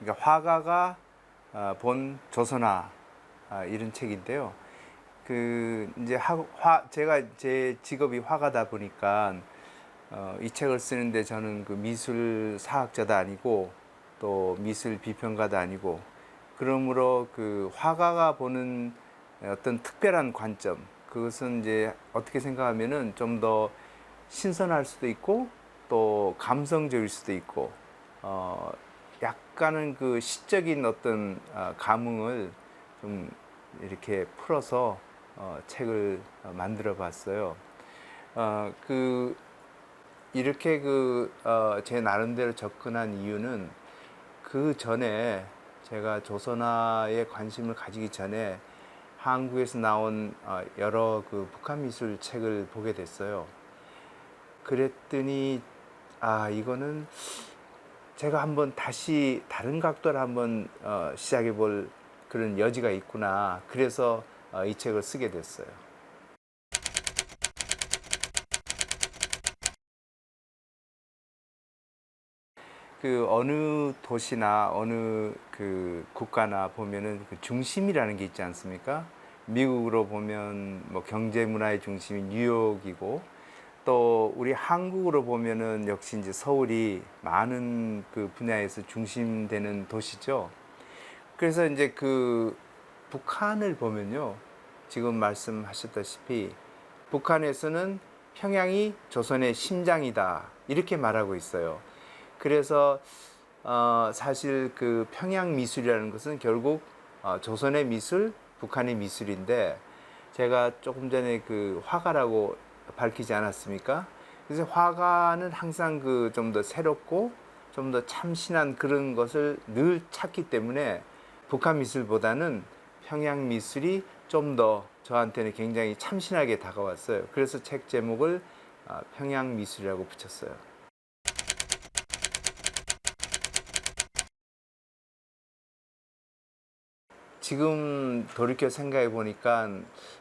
그러니까 화가가 본 조선화 이런 책인데요. 그 이제 제가 제 직업이 화가다 보니까 이 책을 쓰는데 저는 그 미술 사학자도 아니고 또 미술 비평가도 아니고 그러므로 그 화가가 보는 어떤 특별한 관점 그것은 이제 어떻게 생각하면은 좀 더 신선할 수도 있고 또 감성적일 수도 있고 약간은 그 시적인 어떤 감흥을 좀 이렇게 풀어서 책을 만들어 봤어요. 그 이렇게 제 나름대로 접근한 이유는 그 전에 제가 조선화에 관심을 가지기 전에 한국에서 나온 여러 그 북한 미술 책을 보게 됐어요. 그랬더니 이거는 제가 한번 다시 다른 각도로 한번 시작해 볼 그런 여지가 있구나. 그래서 이 책을 쓰게 됐어요. 그 어느 도시나 어느 그 국가나 보면은 그 중심이라는 게 있지 않습니까? 미국으로 보면 뭐 경제 문화의 중심이 뉴욕이고 또 우리 한국으로 보면은 역시 이제 서울이 많은 그 분야에서 중심되는 도시죠. 그래서 이제 그 북한을 보면요. 지금 말씀하셨다시피 북한에서는 평양이 조선의 심장이다. 이렇게 말하고 있어요. 그래서 사실 그 평양 미술이라는 것은 결국 조선의 미술, 북한의 미술인데 제가 조금 전에 그 화가라고 밝히지 않았습니까? 그래서 화가는 항상 그 좀 더 새롭고 좀 더 참신한 그런 것을 늘 찾기 때문에 북한 미술보다는 평양 미술이 좀 더 저한테는 굉장히 참신하게 다가왔어요. 그래서 책 제목을 평양 미술이라고 붙였어요. 지금 돌이켜 생각해 보니까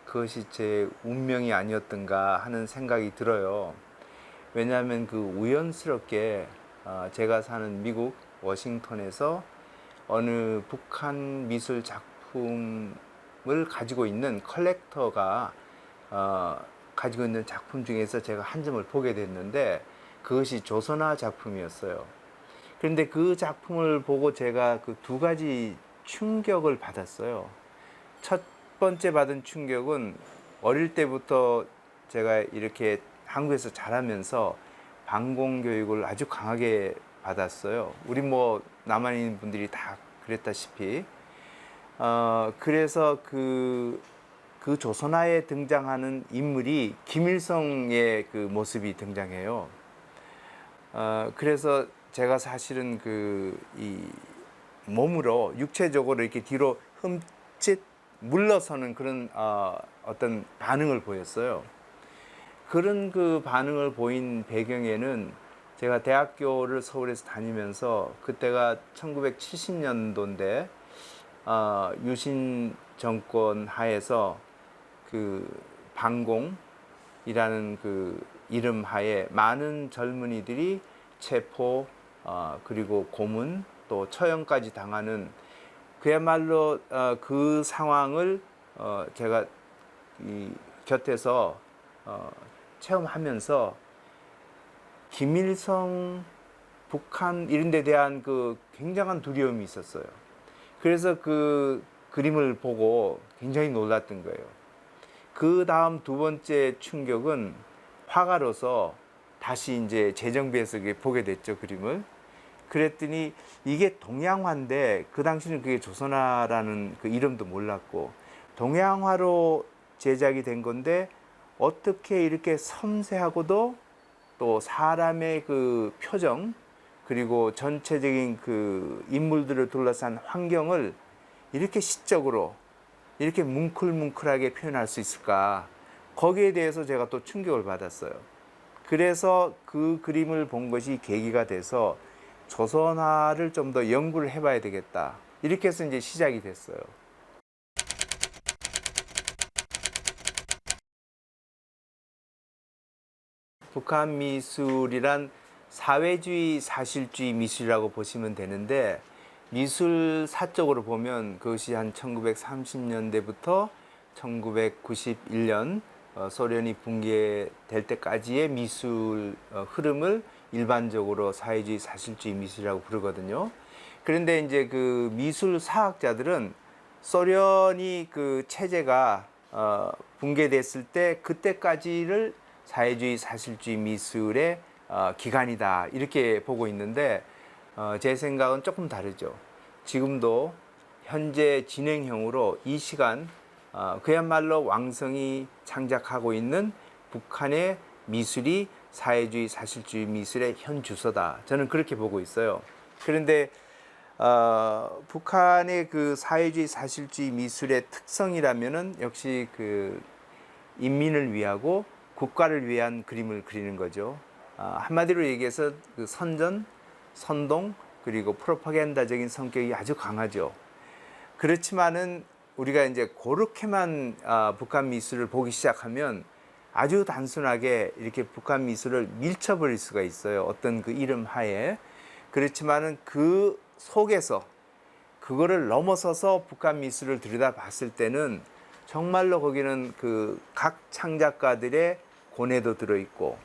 그것이 제 운명이 아니었던가 하는 생각이 들어요. 왜냐하면 그 우연스럽게 제가 사는 미국 워싱턴에서 어느 북한 미술 작품을 가지고 있는 컬렉터가 가지고 있는 작품 중에서 제가 한 점을 보게 됐는데 그것이 조선화 작품이었어요. 그런데 그 작품을 보고 제가 그 두 가지 충격을 받았어요. 첫 번째 받은 충격은 어릴 때부터 제가 이렇게 한국에서 자라면서 방공 교육을 아주 강하게 받았어요. 우리 뭐 남한 있는 분들이 다 그랬다시피. 그래서 그 조선화에 등장하는 인물이 김일성의 그 모습이 등장해요. 그래서 제가 사실은 이 몸으로 육체적으로 이렇게 뒤로 흠칫 물러서는 그런 어떤 반응을 보였어요. 그런 그 반응을 보인 배경에는 제가 대학교를 서울에서 다니면서 그때가 1970년도인데 유신 정권 하에서 그 방공이라는 그 이름 하에 많은 젊은이들이 체포 그리고 고문 또 처형까지 당하는 그야말로 그 상황을 제가 이 곁에서 체험하면서 김일성, 북한 이런 데 대한 그 굉장한 두려움이 있었어요. 그래서 그 그림을 보고 굉장히 놀랐던 거예요. 그 다음 두 번째 충격은 화가로서 다시 이제 재정비해서 보게 됐죠, 그림을. 그랬더니 이게 동양화인데 그 당시는 그게 조선화라는 그 이름도 몰랐고 동양화로 제작이 된 건데 어떻게 이렇게 섬세하고도 또 사람의 그 표정 그리고 전체적인 그 인물들을 둘러싼 환경을 이렇게 시적으로 이렇게 뭉클뭉클하게 표현할 수 있을까? 거기에 대해서 제가 또 충격을 받았어요. 그래서 그 그림을 본 것이 계기가 돼서 조선화를 좀 더 연구를 해봐야 되겠다. 이렇게 해서 이제 시작이 됐어요. 북한 미술이란 사회주의 사실주의 미술이라고 보시면 되는데 미술사적으로 보면 그것이 한 1930년대부터 1991년 소련이 붕괴될 때까지의 미술 흐름을 일반적으로 사회주의 사실주의 미술이라고 부르거든요. 그런데 이제 그 미술 사학자들은 소련이 그 체제가 붕괴됐을 때 그때까지를 사회주의 사실주의 미술의 기간이다 이렇게 보고 있는데 제 생각은 조금 다르죠. 지금도 현재 진행형으로 이 시간 그야말로 왕성히 창작하고 있는 북한의 미술이 사회주의 사실주의 미술의 현 주소다. 저는 그렇게 보고 있어요. 그런데 북한의 그 사회주의 사실주의 미술의 특성이라면은 역시 그 인민을 위하고 국가를 위한 그림을 그리는 거죠. 한마디로 얘기해서 그 선전, 선동 그리고 프로파간다적인 성격이 아주 강하죠. 그렇지만은 우리가 이제 그렇게만 북한 미술을 보기 시작하면 아주 단순하게 이렇게 북한 미술을 밀쳐버릴 수가 있어요. 어떤 그 이름 하에. 그렇지만은 그 속에서 그거를 넘어서서 북한 미술을 들여다봤을 때는 정말로 거기는 그 각 창작가들의 고뇌도 들어있고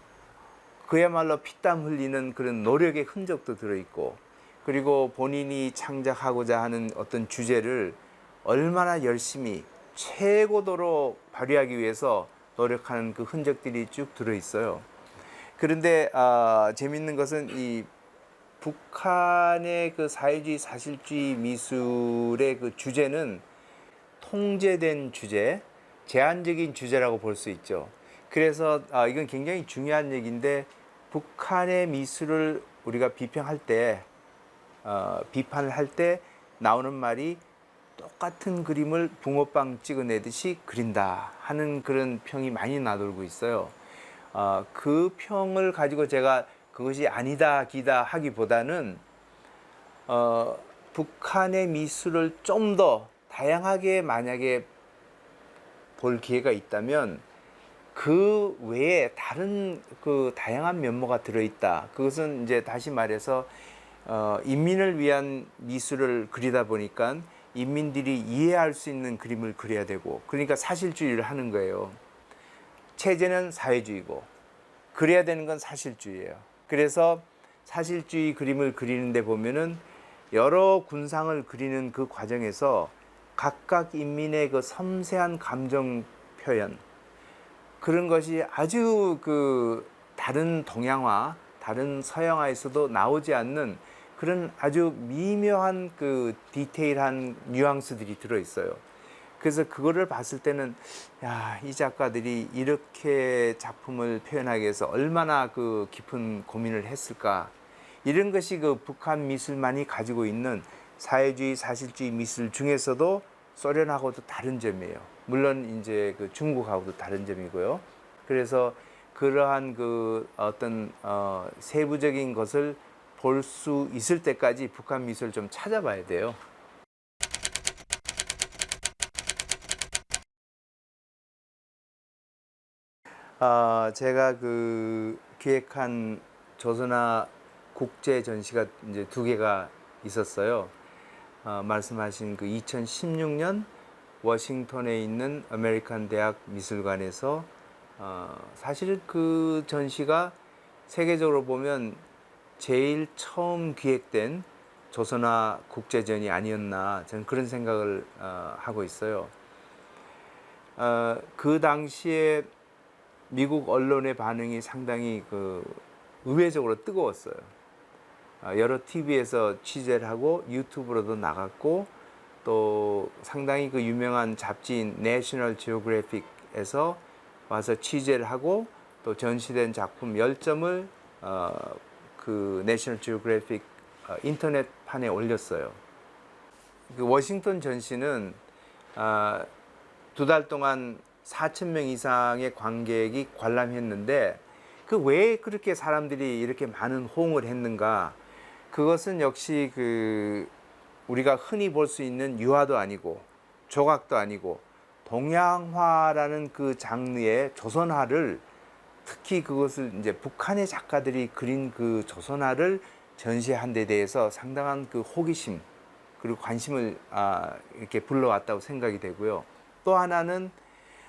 그야말로 피땀 흘리는 그런 노력의 흔적도 들어있고 그리고 본인이 창작하고자 하는 어떤 주제를 얼마나 열심히 최고도로 발휘하기 위해서 노력하는 그 흔적들이 쭉 들어있어요. 그런데 재밌는 것은 이 북한의 그 사회주의 사실주의 미술의 그 주제는 통제된 주제, 제한적인 주제라고 볼 수 있죠. 그래서 이건 굉장히 중요한 얘기인데 북한의 미술을 우리가 비평할 때 비판을 할 때 나오는 말이 똑같은 그림을 붕어빵 찍어내듯이 그린다 하는 그런 평이 많이 나돌고 있어요. 그 평을 가지고 제가 그것이 아니다 기다 하기보다는 북한의 미술을 좀 더 다양하게 만약에 볼 기회가 있다면 그 외에 다른 그 다양한 면모가 들어있다. 그것은 이제 다시 말해서 인민을 위한 미술을 그리다 보니까 인민들이 이해할 수 있는 그림을 그려야 되고 그러니까 사실주의를 하는 거예요. 체제는 사회주의고 그려야 되는 건 사실주의예요. 그래서 사실주의 그림을 그리는데 보면은 여러 군상을 그리는 그 과정에서 각각 인민의 그 섬세한 감정 표현 그런 것이 아주 그 다른 동양화, 다른 서양화에서도 나오지 않는 그런 아주 미묘한 그 디테일한 뉘앙스들이 들어 있어요. 그래서 그거를 봤을 때는 야, 이 작가들이 이렇게 작품을 표현하기 위해서 얼마나 그 깊은 고민을 했을까. 이런 것이 그 북한 미술만이 가지고 있는 사회주의 사실주의 미술 중에서도 소련하고도 다른 점이에요. 물론 이제 그 중국하고도 다른 점이고요. 그래서 그러한 그 어떤 세부적인 것을 볼 수 있을 때까지 북한 미술을 좀 찾아봐야 돼요. 제가 그 기획한 조선화 국제 전시가 이제 두 개가 있었어요. 말씀하신 그 2016년 워싱턴에 있는 아메리칸 대학 미술관에서 사실 그 전시가 세계적으로 보면 제일 처음 기획된 조선화 국제전이 아니었나 저는 그런 생각을 하고 있어요. 그 당시에 미국 언론의 반응이 상당히 그 의외적으로 뜨거웠어요. 여러 TV에서 취재를 하고 유튜브로도 나갔고 또 상당히 그 유명한 잡지인 내셔널 지오그래픽에서 와서 취재를 하고 또 전시된 작품 10점을 그 내셔널 지오그래픽 인터넷판에 올렸어요. 그 워싱턴 전시는 2달 동안 4,000명 이상의 관객이 관람했는데 그 왜 그렇게 사람들이 이렇게 많은 호응을 했는가? 그것은 역시 그 우리가 흔히 볼 수 있는 유화도 아니고 조각도 아니고 동양화라는 그 장르의 조선화를 특히 그것을 이제 북한의 작가들이 그린 그 조선화를 전시한 데 대해서 상당한 그 호기심 그리고 관심을 이렇게 불러왔다고 생각이 되고요. 또 하나는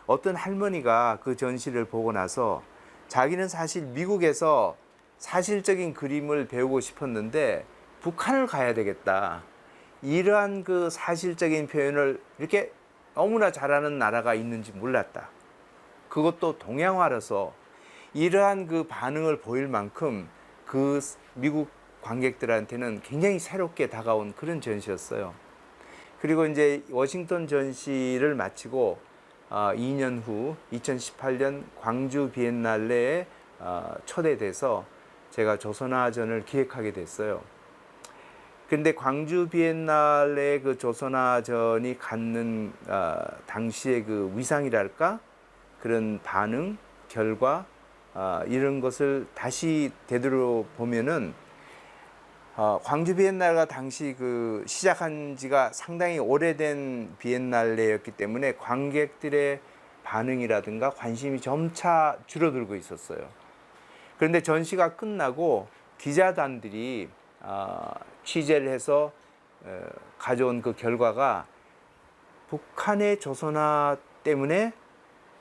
어떤 할머니가 그 전시를 보고 나서 자기는 사실 미국에서 사실적인 그림을 배우고 싶었는데 북한을 가야 되겠다. 이러한 그 사실적인 표현을 이렇게 너무나 잘하는 나라가 있는지 몰랐다. 그것도 동양화라서 이러한 그 반응을 보일 만큼 그 미국 관객들한테는 굉장히 새롭게 다가온 그런 전시였어요. 그리고 이제 워싱턴 전시를 마치고 2년 후 2018년 광주 비엔날레에 초대돼서 제가 조선화전을 기획하게 됐어요. 근데 광주 비엔날레 그 조선화전이 갖는 당시의 그 위상이랄까 그런 반응, 결과 이런 것을 다시 되돌아보면은 광주 비엔날레가 당시 그 시작한 지가 상당히 오래된 비엔날레였기 때문에 관객들의 반응이라든가 관심이 점차 줄어들고 있었어요. 그런데 전시가 끝나고 기자단들이 취재를 해서 가져온 그 결과가 북한의 조선화 때문에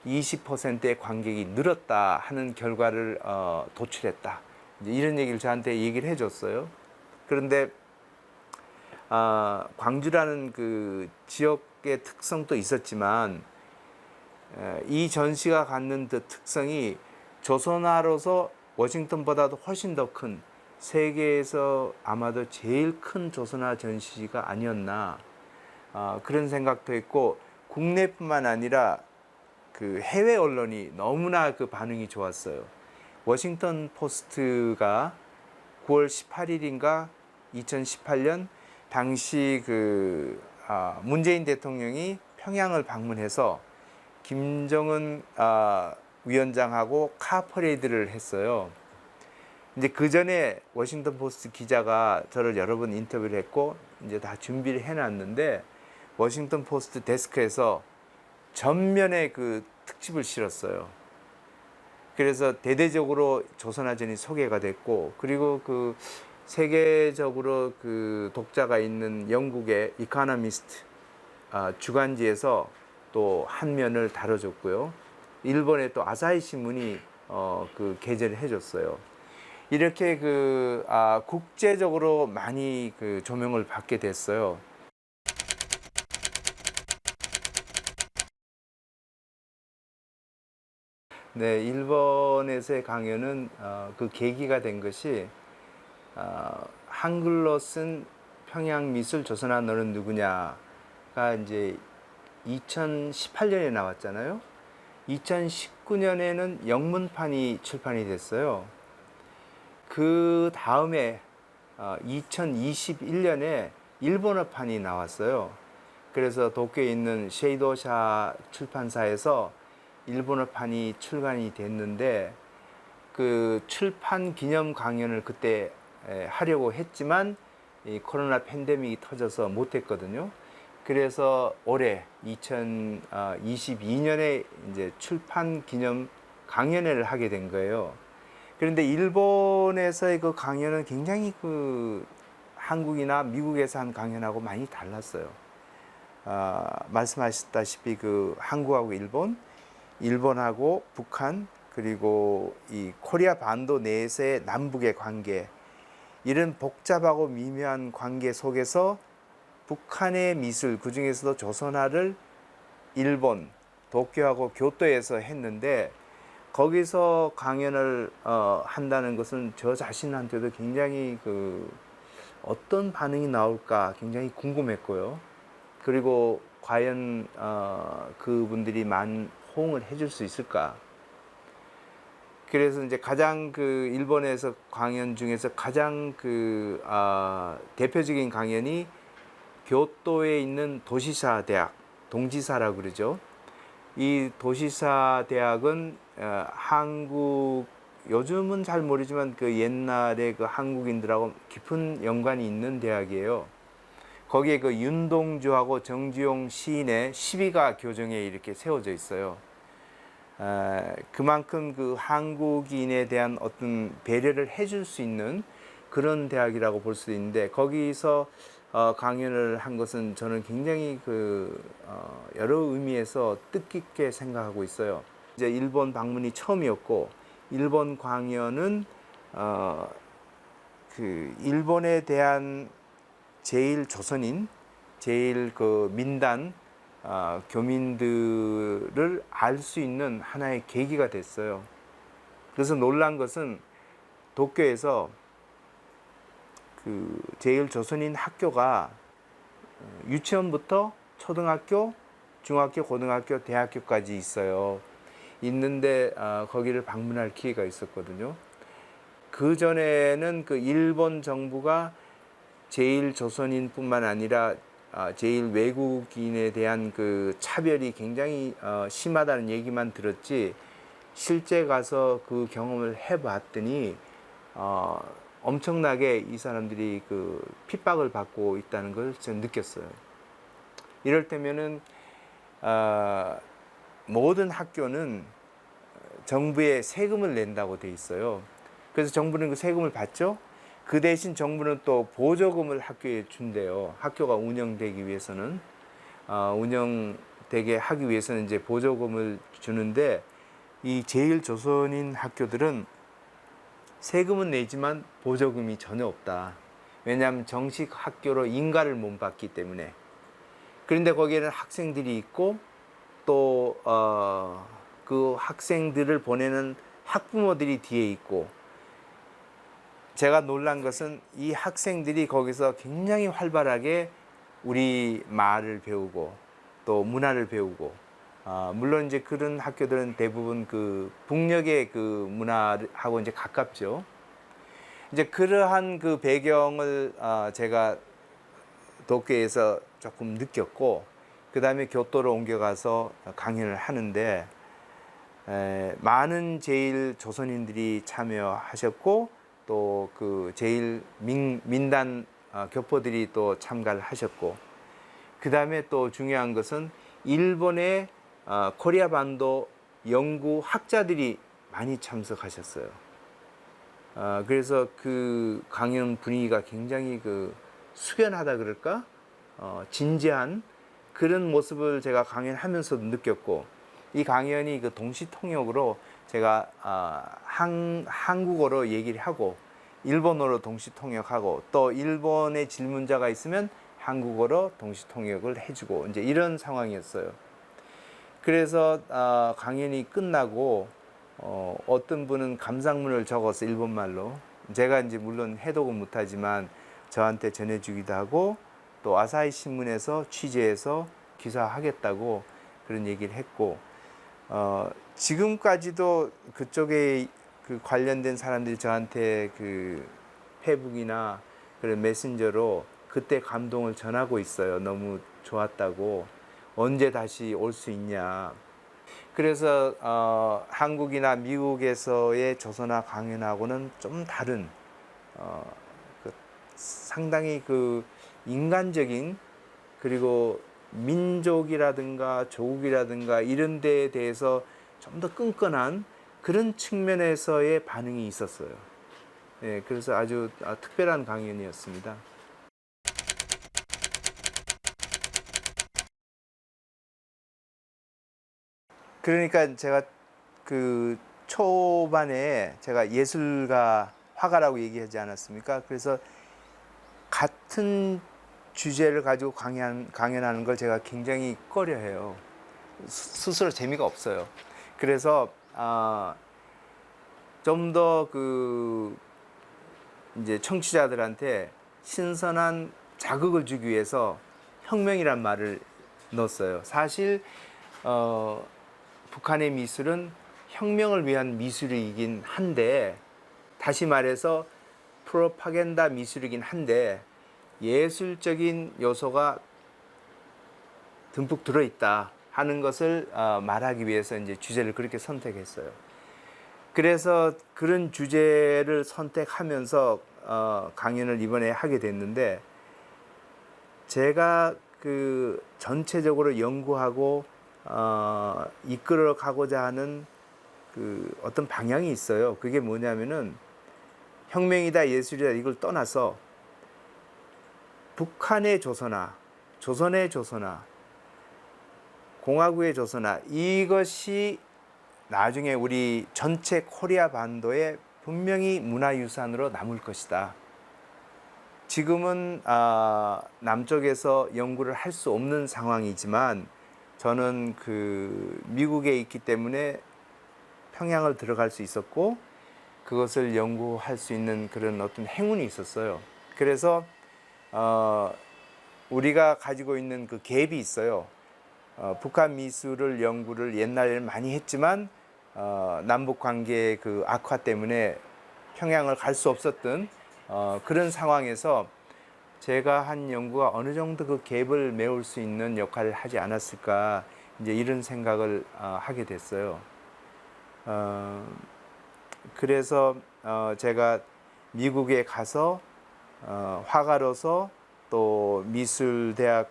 20%의 관객이 늘었다 하는 결과를 도출했다. 이제 이런 얘기를 저한테 얘기를 해줬어요. 그런데 광주라는 그 지역의 특성도 있었지만 이 전시가 갖는 그 특성이 조선화로서 워싱턴보다도 훨씬 더 큰 세계에서 아마도 제일 큰 조선화 전시가 아니었나 그런 생각도 했고 국내뿐만 아니라 그 해외 언론이 너무나 그 반응이 좋았어요. 워싱턴 포스트가 9월 18일인가 2018년 당시 그 문재인 대통령이 평양을 방문해서 김정은 위원장하고 카 퍼레이드를 했어요. 이제 그 전에 워싱턴 포스트 기자가 저를 여러 번 인터뷰를 했고 이제 다 준비를 해놨는데 워싱턴 포스트 데스크에서 전면에 그 특집을 실었어요. 그래서 대대적으로 조선화전이 소개가 됐고 그리고 그 세계적으로 그 독자가 있는 영국의 이코노미스트 주간지에서 또 한 면을 다뤄줬고요. 일본의 또 아사히 신문이 그 게재를 해줬어요. 이렇게 그 국제적으로 많이 그 조명을 받게 됐어요. 네, 일본에서의 강연은 그 계기가 된 것이 한글로 쓴 평양미술 조선화 너는 누구냐가 이제 2018년에 나왔잖아요. 2019년에는 영문판이 출판이 됐어요. 그 다음에 2021년에 일본어판이 나왔어요. 그래서 도쿄에 있는 쉐이도샤 출판사에서 일본어판이 출간이 됐는데 그 출판 기념 강연을 그때 하려고 했지만 이 코로나 팬데믹이 터져서 못했거든요. 그래서 올해 2022년에 이제 출판 기념 강연회를 하게 된 거예요. 그런데 일본에서의 그 강연은 굉장히 그 한국이나 미국에서 한 강연하고 많이 달랐어요. 말씀하셨다시피 그 한국하고 일본하고 북한, 그리고 이 코리아 반도 내에서의 남북의 관계, 이런 복잡하고 미묘한 관계 속에서 북한의 미술, 그 중에서도 조선화를 일본, 도쿄하고 교토에서 했는데 거기서 강연을 한다는 것은 저 자신한테도 굉장히 그 어떤 반응이 나올까 굉장히 궁금했고요. 그리고 과연 그분들이 호응을 해줄 수 있을까? 그래서 이제 가장 그 일본에서 강연 중에서 가장 그 대표적인 강연이 교토에 있는 도시사 대학, 동지사라고 그러죠. 이 도시사 대학은 한국, 요즘은 잘 모르지만 그 옛날에 그 한국인들하고 깊은 연관이 있는 대학이에요. 거기에 그 윤동주하고 정주용 시인의 시비가 교정에 이렇게 세워져 있어요. 그만큼 그 한국인에 대한 어떤 배려를 해줄 수 있는 그런 대학이라고 볼 수 있는데 거기서 강연을 한 것은 저는 굉장히 여러 의미에서 뜻깊게 생각하고 있어요. 이제 일본 방문이 처음이었고, 일본 강연은 일본에 대한 제일 조선인, 제일 민단 교민들을 알 수 있는 하나의 계기가 됐어요. 그래서 놀란 것은 도쿄에서 제일 조선인 학교가 유치원부터 초등학교, 중학교, 고등학교, 대학교까지 있어요. 있는데 거기를 방문할 기회가 있었거든요. 그 전에는 일본 정부가 제일 조선인뿐만 아니라 제일 외국인에 대한 차별이 굉장히 심하다는 얘기만 들었지, 실제 가서 그 경험을 해봤더니 엄청나게 이 사람들이 핍박을 받고 있다는 걸 저는 느꼈어요. 이럴 때면은 모든 학교는 정부에 세금을 낸다고 돼 있어요. 그래서 정부는 그 세금을 받죠. 그 대신 정부는 또 보조금을 학교에 준대요. 학교가 운영되기 위해서는 운영되게 하기 위해서는 이제 보조금을 주는데, 이 제일 조선인 학교들은 세금은 내지만 보조금이 전혀 없다. 왜냐하면 정식 학교로 인가를 못 받기 때문에. 그런데 거기에는 학생들이 있고 또 그 학생들을 보내는 학부모들이 뒤에 있고, 제가 놀란 것은 이 학생들이 거기서 굉장히 활발하게 우리 말을 배우고 또 문화를 배우고, 물론 이제 그런 학교들은 대부분 북녘의 문화하고 이제 가깝죠. 이제 그러한 배경을 제가 도쿄에서 조금 느꼈고, 그 다음에 교토로 옮겨가서 강연을 하는데 많은 제일 조선인들이 참여하셨고, 또 제일 민단 교포들이 또 참가를 하셨고, 그 다음에 또 중요한 것은 일본의 코리아 반도 연구 학자들이 많이 참석하셨어요. 그래서 그 강연 분위기가 굉장히 숙연하다 그럴까? 진지한 그런 모습을 제가 강연하면서도 느꼈고, 이 강연이 동시통역으로 제가 한국어로 얘기를 하고 일본어로 동시통역하고, 또 일본의 질문자가 있으면 한국어로 동시통역을 해주고, 이제 이런 상황이었어요. 그래서 강연이 끝나고 어떤 분은 감상문을 적어서 일본말로, 제가 이제 물론 해독은 못하지만 저한테 전해주기도 하고, 또 아사히 신문에서 취재해서 기사하겠다고 그런 얘기를 했고, 지금까지도 그쪽에 관련된 사람들이 저한테 페북이나 그런 메신저로 그때 감동을 전하고 있어요. 너무 좋았다고, 언제 다시 올 수 있냐. 그래서 한국이나 미국에서의 조선화 강연하고는 좀 다른 상당히 인간적인, 그리고 민족이라든가 조국이라든가 이런 데에 대해서 좀 더 끈끈한 그런 측면에서의 반응이 있었어요. 네, 그래서 아주 특별한 강연이었습니다. 그러니까 제가 초반에 제가 예술가, 화가라고 얘기하지 않았습니까? 그래서 같은 주제를 가지고 강연하는 걸 제가 굉장히 꺼려해요. 스스로 재미가 없어요. 그래서 좀 더 이제 청취자들한테 신선한 자극을 주기 위해서 혁명이란 말을 넣었어요. 사실 북한의 미술은 혁명을 위한 미술이긴 한데, 다시 말해서 프로파간다 미술이긴 한데 예술적인 요소가 듬뿍 들어있다 하는 것을 말하기 위해서 이제 주제를 그렇게 선택했어요. 그래서 그런 주제를 선택하면서 강연을 이번에 하게 됐는데, 제가 전체적으로 연구하고 이끌어 가고자 하는 어떤 방향이 있어요. 그게 뭐냐면은 혁명이다, 예술이다 이걸 떠나서 북한의 조선화, 조선의 조선화, 공화국의 조선화, 이것이 나중에 우리 전체 코리아 반도에 분명히 문화유산으로 남을 것이다. 지금은 남쪽에서 연구를 할 수 없는 상황이지만 저는 그 미국에 있기 때문에 평양을 들어갈 수 있었고 그것을 연구할 수 있는 그런 어떤 행운이 있었어요. 그래서 우리가 가지고 있는 그 갭이 있어요. 북한 미술을 연구를 옛날에는 많이 했지만 남북 관계의 그 악화 때문에 평양을 갈 수 없었던 그런 상황에서 제가 한 연구가 어느 정도 그 갭을 메울 수 있는 역할을 하지 않았을까 이제 이런 생각을 하게 됐어요. 그래서 제가 미국에 가서 화가로서 또 미술학과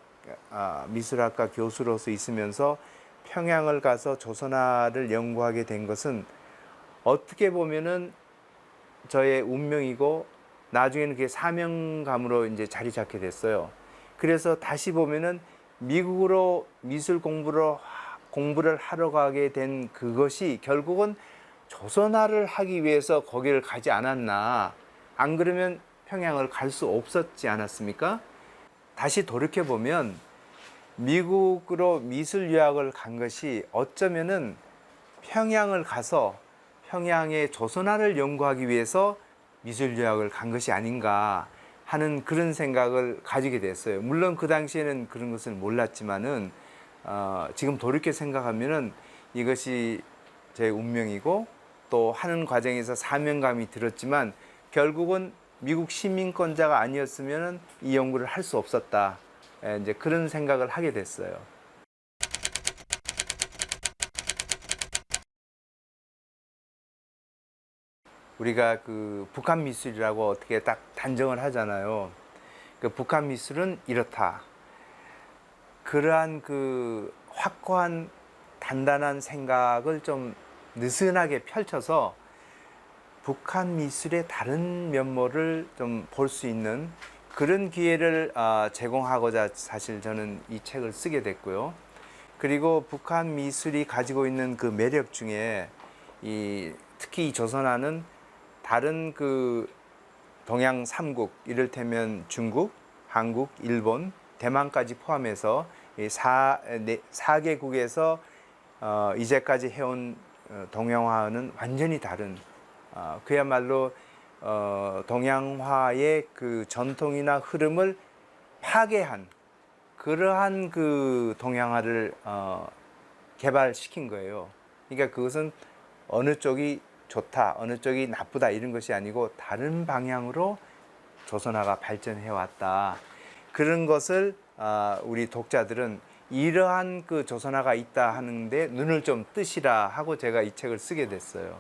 교수로서 있으면서 평양을 가서 조선화를 연구하게 된 것은 어떻게 보면은 저의 운명이고 나중에는 그게 사명감으로 이제 자리 잡게 됐어요. 그래서 다시 보면은 미국으로 미술 공부를 하러 가게 된 그것이 결국은 조선화를 하기 위해서 거기를 가지 않았나. 안 그러면 평양을 갈 수 없었지 않았습니까? 다시 돌이켜 보면 미국으로 미술 유학을 간 것이 어쩌면은 평양을 가서 평양의 조선화를 연구하기 위해서 미술 유학을 간 것이 아닌가 하는 그런 생각을 가지게 됐어요. 물론 그 당시에는 그런 것을 몰랐지만은 지금 돌이켜 생각하면은 이것이 제 운명이고 또 하는 과정에서 사명감이 들었지만 결국은 미국 시민권자가 아니었으면은 이 연구를 할 수 없었다. 이제 그런 생각을 하게 됐어요. 우리가 그 북한 미술이라고 어떻게 딱 단정을 하잖아요. 그 북한 미술은 이렇다. 그러한 그 확고한 단단한 생각을 좀 느슨하게 펼쳐서 북한 미술의 다른 면모를 좀 볼 수 있는 그런 기회를 제공하고자 사실 저는 이 책을 쓰게 됐고요. 그리고 북한 미술이 가지고 있는 그 매력 중에 특히 이 조선화는 다른 그 동양 3국, 이를테면 중국, 한국, 일본, 대만까지 포함해서 이 4개국에서 이제까지 해온 동양화는 완전히 다른 그야말로 동양화의 그 전통이나 흐름을 파괴한 그러한 그 동양화를 개발시킨 거예요. 그러니까 그것은 어느 쪽이 좋다, 어느 쪽이 나쁘다 이런 것이 아니고 다른 방향으로 조선화가 발전해 왔다. 그런 것을 우리 독자들은 이러한 그 조선화가 있다 하는데 눈을 좀 뜨시라 하고 제가 이 책을 쓰게 됐어요.